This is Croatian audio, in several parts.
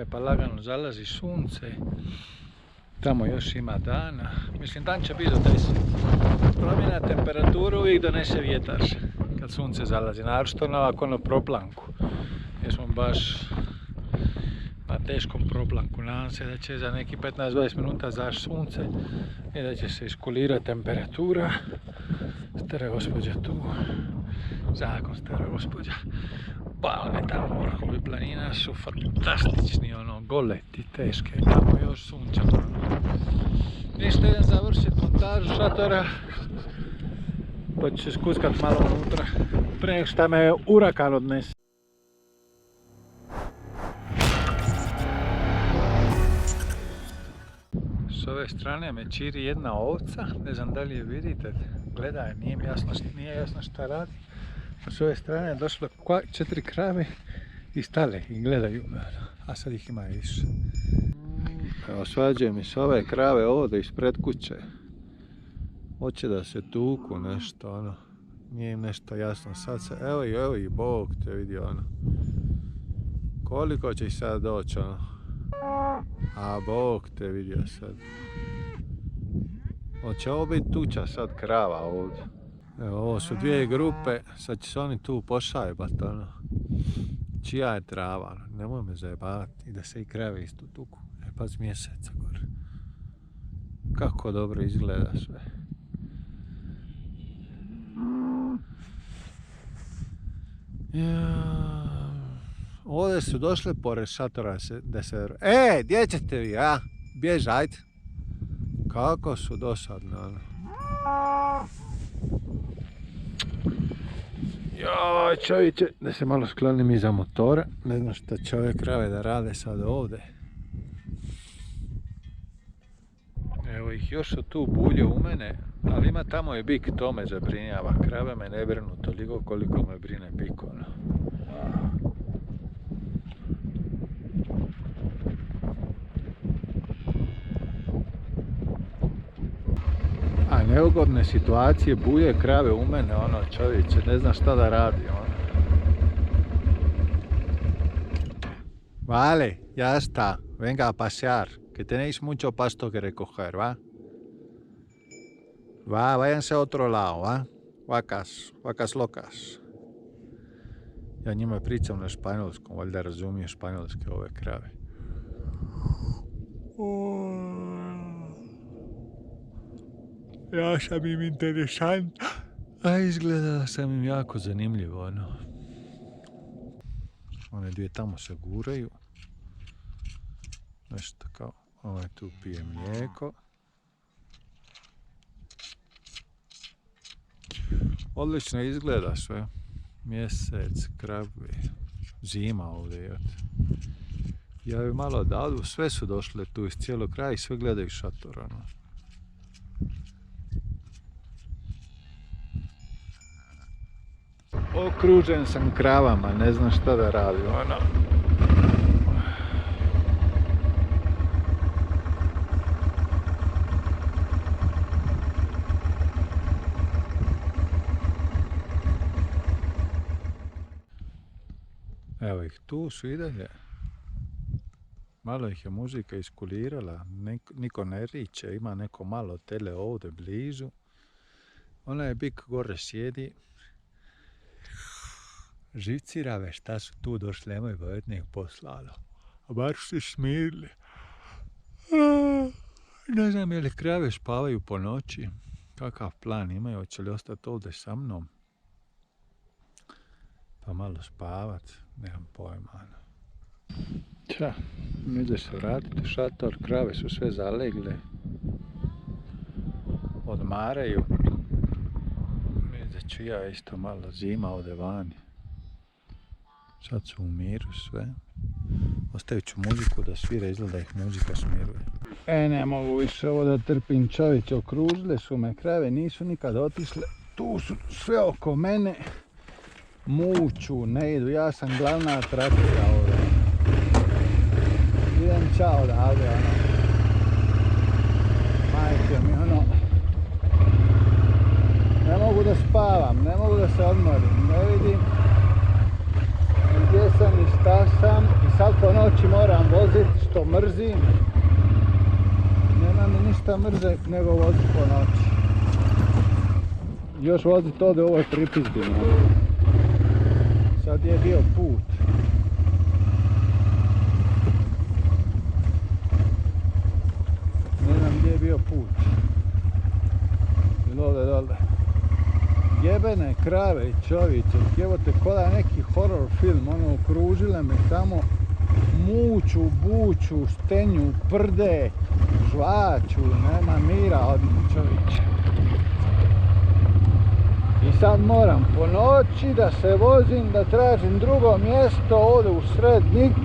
Pa lagano zalazi sunce. Tamo još ima dana. Mislim, dan će biti do 10. Promjena temperaturu uvijek donese vjetar kad sunce zalazi. Naročito na ovako na proplanku. Jer smo baš na teškom proplanku. Nadam se da će za neki 15-20 minuta zaći sunce i da će se iskulirati temperatura. Stara gospođa tu. Zakon stara gospođa. Pa one tamo vrhovi planina su fantastični, ono, goleti, teške, tamo još sunčano. Ništa, idem završiti montažu šatora, pa ću se skuskat malo unutra, prije nego šta me urakan odnese. S ove strane me čiri jedna ovca, ne znam da li je vidite, gledaj, nije jasno šta radi. S ove strane je došlo 4 krave i stale i gledaju me, a sad ih ima više. Evo, svađaju mi se ove krave ovdje ispred kuće. Hoće da se tuku nešto, ono, nije im nešto jasno. Sad se, evo i Bog te vidi, ono. Koliko će ih sad doći, ono. A Bog te vidio sad. Hoće ovo biti tuča sad krava ovdje. Evo, ovo su dvije grupe, sad će se oni tu pošajbat, ono. Čija je trava, nemoj me zajebavati i da se i krave isto tuku. Pazi mjeseca gore. Kako dobro izgleda sve. Ovdje su došle pored šatora da se... gdje ćete vi, a? Bjež, ajde. Kako su dosadne, ono. Joj, čovječe, da se malo sklonim iza motora. Ne znam šta će ove krave da rade sad ovdje. Evo ih, još su tu bulje u mene, ali ima tamo i bik, to me zabrinjava. Krave me ne brinu toliko koliko me brine bik, ono. A neugodne situacije, buje krave u mene, ono, čovječe, ne znam šta da radi, ono. Vale, ya está, venga a pasear, que tenéis mucho pasto que recoger, ¿va? Va, váyanse a otro lado, ¿va? Vacas locas. Ja njima pričam na španjolskom, valjda razumiju španjolske ove krave. Ja sam im interesant, a izgleda da sam im jako zanimljivo, ono. One dvije tamo se guraju. Nešto kao, ovaj tu pije mlijeko. Odlično izgleda sve. Mjesec, krave, zima ovdje. Ja bi malo odavdu, sve su došle tu iz cijelog kraja i sve gledaju šator, ono. Okružen sam kravama, ne znam šta da radim, ono. Evo ih, tu su i dalje. Malo ih je muzika iskulirala, niko ne riče, ima neko malo tele ovdje blizu. Ona je bik gore sjedi. Živcirave šta su tu došli, nemoj bojati, nek poslalo. A bar su se smirili. Ne znam je li krave spavaju po noći, kakav plan imaju, hoće li ostati ovdje sa mnom. Pa malo spavat, nemam pojma. Ča, mi da se vratiti u šator, krave su sve zalegle. Odmaraju. Mi da ću ja isto malo, zima ovdje vani. Sad su u miru sve. Ostavit ću muziku da svira, izgleda ih muzika smiruje. Ne mogu više ovo da trpim, čovječe, okružile su me krave, nisu nikad otišle. Tu su sve oko mene. Muću, ne idu, ja sam glavna atrakcija ovdje. Idem čao odavde, ono. Majke mi, ono. Ne mogu da spavam, ne mogu da se odmorim, ne vidim gdje sam i šta sam i sad po noći moram voziti vozit, što mrzim. Nema mi ništa mrže nego vozit po noći. Još vozit ovdje u ovoj pripizdini. Sad je bio put. Ne znam gdje je bio put. Ili ovdje dole. Jebene krave i čovječe, jebote ko da je neki horror film, ono okružile me tamo, muču, buču, štenju, prde, žvaču, nema mira od njih čovječe. I sad moram po noći da se vozim, da tražim drugo mjesto, ovdje u sred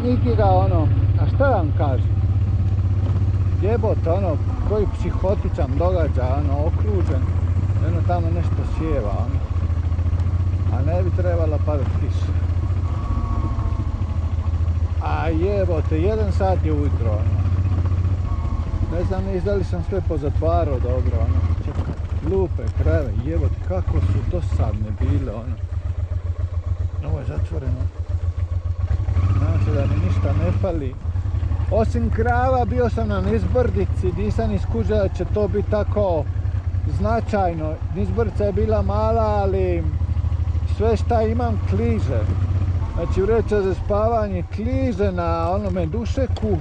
nikiga ono, a šta vam kažem? Jebote ono, koji psihotičan događaj, ono, okružen. Eno tamo nešto sjeva, ono. A ne bi trebala padati kiša. A jebote, 1 sat je ujutro, ono. Ne znam ni da li sam sve pozatvarao dobro, ono. Čekaj, glupe krave, jebote, kako su dosadne bile, ono. Ovo je zatvoreno. Nadam se da mi ništa ne fali. Osim krava, bio sam na nizbrdici, nisam iskužio da će to biti tako značajno. Nizbrdica je bila mala, ali sve šta imam kliže. Znači vreća za spavanje kliže na onome dušeku,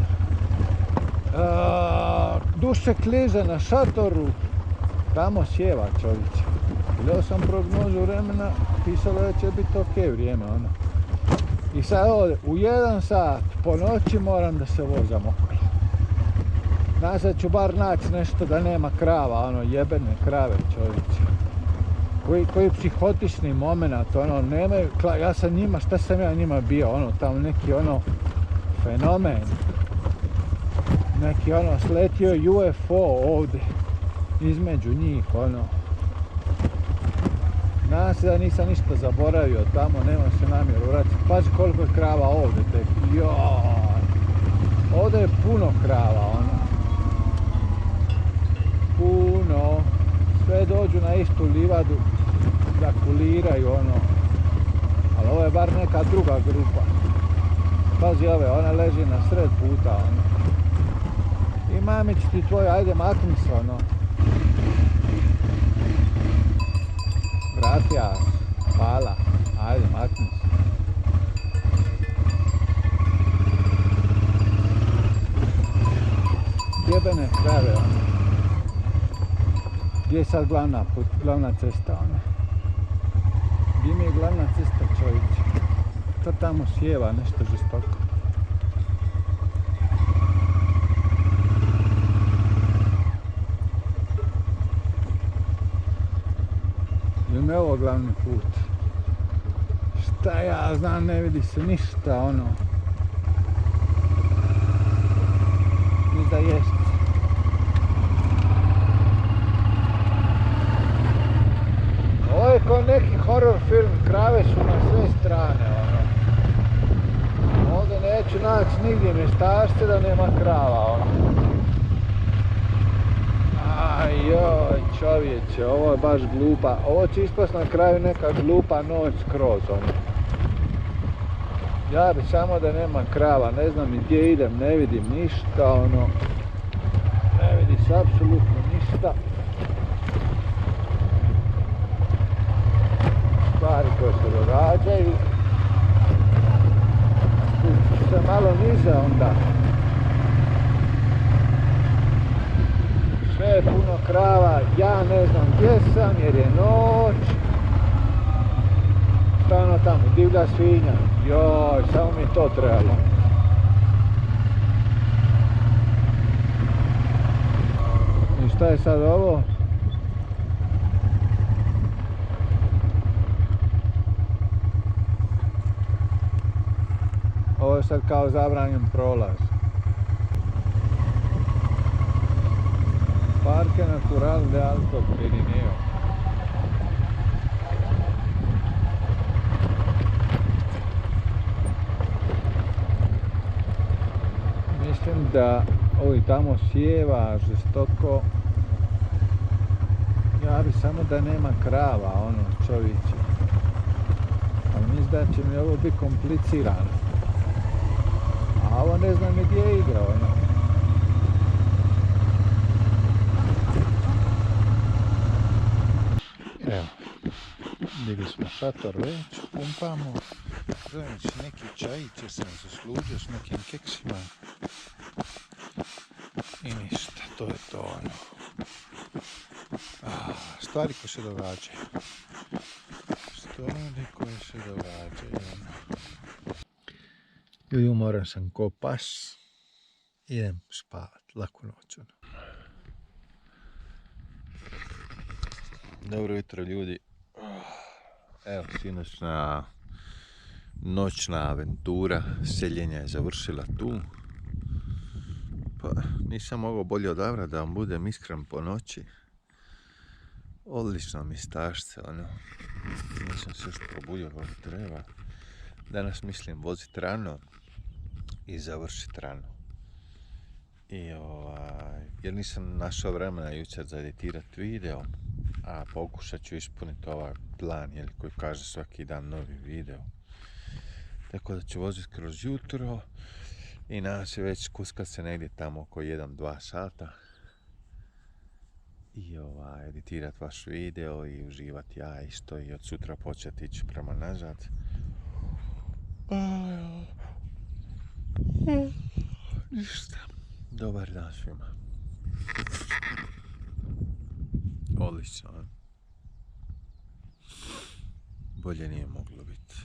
dušek kliže na šatoru, tamo sjeva čovječe. Gledao sam prognozu vremena, pisalo da će biti ok vrijeme, ono. I sad ovdje, u 1 sat po noći moram da se vozam okolo. Nazad ću bar naći nešto da nema krava, ono, jebene krave čovječe. Koji psihotični moment, ono, nemaju, ja sam njima, šta sam ja njima bio, ono, tamo neki, ono, fenomen. Neki, ono, sletio UFO ovdje, između njih, ono. Nadam se da nisam ništa zaboravio tamo, nemam se namjeru vratiti. Pazi koliko je krava ovdje tek, joj. Ovdje je puno krava, ono. Puno. Sve dođu na istu livadu da kuliraju, ono. Ali ovo je bar neka druga grupa. Pazi ove, ona leži na sred puta, ono. I mamić ti tvoj, ajde makni se, ono. Gracias, hvala, ajde makni se. Jebene krave, ono. Gdje je sad glavna cesta, ono? Gdje mi je glavna cesta, čovječe? To tamo sjeva nešto žestoko. Ili me ovo glavni put? Šta ja znam, ne vidi se ništa, ono. Ni da jest. Ovo je kao neki horror film, krave su na sve strane, ono. Ovdje neću naći nigdje mjestašce da nema krava, ono. Ajoj, čovječe, ovo je baš glupa. Ovo će ispast na kraju neka glupa noć skroz, ono. Ja bi samo da nema krava, ne znam ni gdje idem, ne vidim ništa, ono. Ne vidi se apsolutno ništa. Stvari koje se događaju. Spustit ću se malo niže onda. Sve je puno krava, ja ne znam gdje sam jer je noć. Šta je ono tamo, divlja svinja, joj, samo mi je to trebalo. I šta je sad ovo? Ovo je sad kao zabranjen prolaz. Parque Natural de Alto Pirineo. Mislim da ovi tamo sjeva žestoko. Ja bi samo da nema krava, ono, čovječe. Ali mislim da će mi ovo biti komplicirano. A ovo ne znam gdje na šator već, pumpamo. Zovem će neki čajić jer sam zaslužio s nekim keksima. I ništa, to je to ono. Stvari koje se događaju. I umoran sam ko pas. Idem spavat, laku noć. Dobro jutro ljudi. Evo, sinoćna noćna aventura seljenja je završila tu. Pa nisam mogao bolje odabrati da vam budem iskren po noći. Odlično mi stašce, ono. Nisam se još probudio kako treba. Danas mislim voziti rano i završiti rano. Jer nisam našao vremena jučer za editirati video, a pokušat ću ispuniti ovaj plan, koji kaže svaki dan novi video. Tako da ću voziti kroz jutro i nadam se već kuskat se negdje tamo oko 1-2 sata i editirati vaš video i uživati ja isto i od sutra početi ići prema nazad. Ništa. Dobar dan svima. Odlično. Bolje nije moglo biti.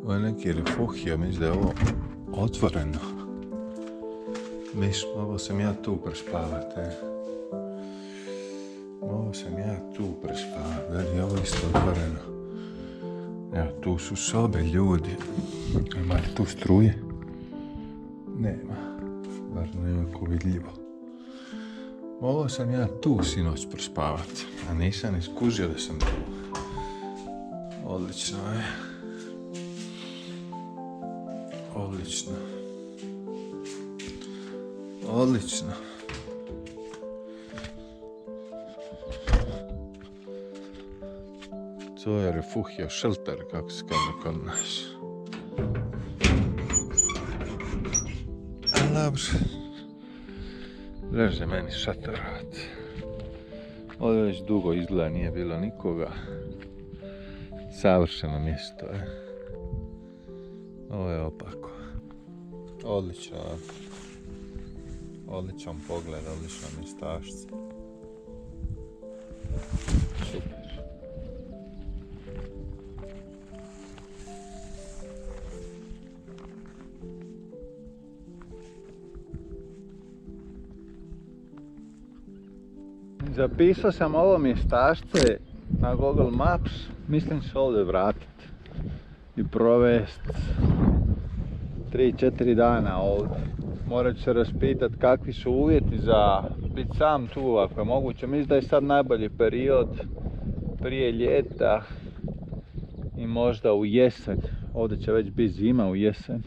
Ovo je neki refuhio, mislim da je ovo otvoreno. Mogao sam ja tu prespavati, da li je ovo isto otvoreno? Evo, tu su sobe, ljudi. Ima li tu struje? Nema, bar nekako vidljivo. Mogao sam ja tu sinoć prespavati, a nisam iskužio da sam tu. Odlično je. Odlično. To je refuhio, shelter, kako se kaže kod nas. Dobro. Leže meni šatorat. Ovdje već dugo izgleda, nije bilo nikoga. Savršeno mjesto, Ovo je opako. Odlično. Odličan pogled, odlična mjestašca. Super. Zapisao sam ovo mjestašce na Google Maps. Mislim se ovdje vratiti i provesti 3-4 dana ovdje. Morat ću se raspitati kakvi su uvjeti za biti sam tu, ako je moguće. Mislim da je sad najbolji period prije ljeta i možda u jesen. Ovdje će već biti zima u jesen.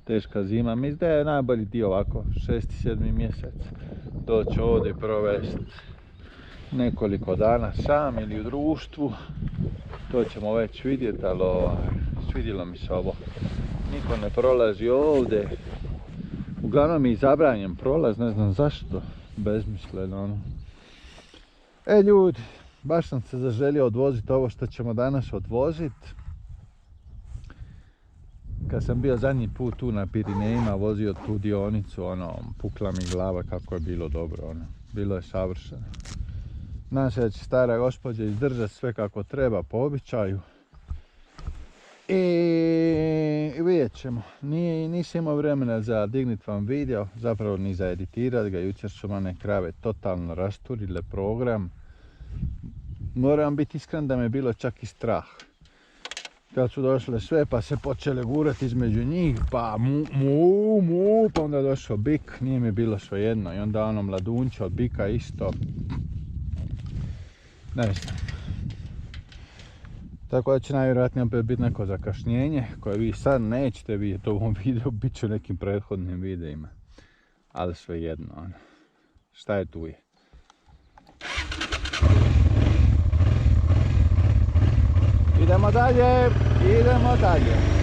Teška zima. Mislim da je najbolji dio ovako, 6-7 mjesec. Doći ovdje i provesti nekoliko dana sam ili u društvu. To ćemo već vidjeti, ali svidjelo mi se ovo. Niko ne prolazi ovdje. Uglavnom je zabranjen prolaz, ne znam zašto. Bezmisleno. Ljudi, baš sam se zaželio odvoziti ovo što ćemo danas odvoziti. Kad sam bio zadnji put tu na Pirinejima, vozio tu dionicu, pukla mi glava kako je bilo dobro, bilo je savršeno. Nadam se da će stara gospođa izdržati sve kako treba po običaju. I vidjet ćemo. Nisam imao vremena za dignit vam video, zapravo ni za editirat ga. Jučer su mene krave totalno rasturile program. Moram biti iskren da me bilo čak i strah. Kad su došle sve pa se počele gurati između njih, pa pa onda je došao bik, nije mi bilo svejedno. I onda ono mladunče od bika isto. Ne znam. Tako da će najvjerojatnije opet biti neko zakašnjenje koje vi sad nećete vidjeti u ovom videu, bit će u nekim prethodnim videima. Ali svejedno, ono. Šta je tu je? Idemo dalje, idemo dalje.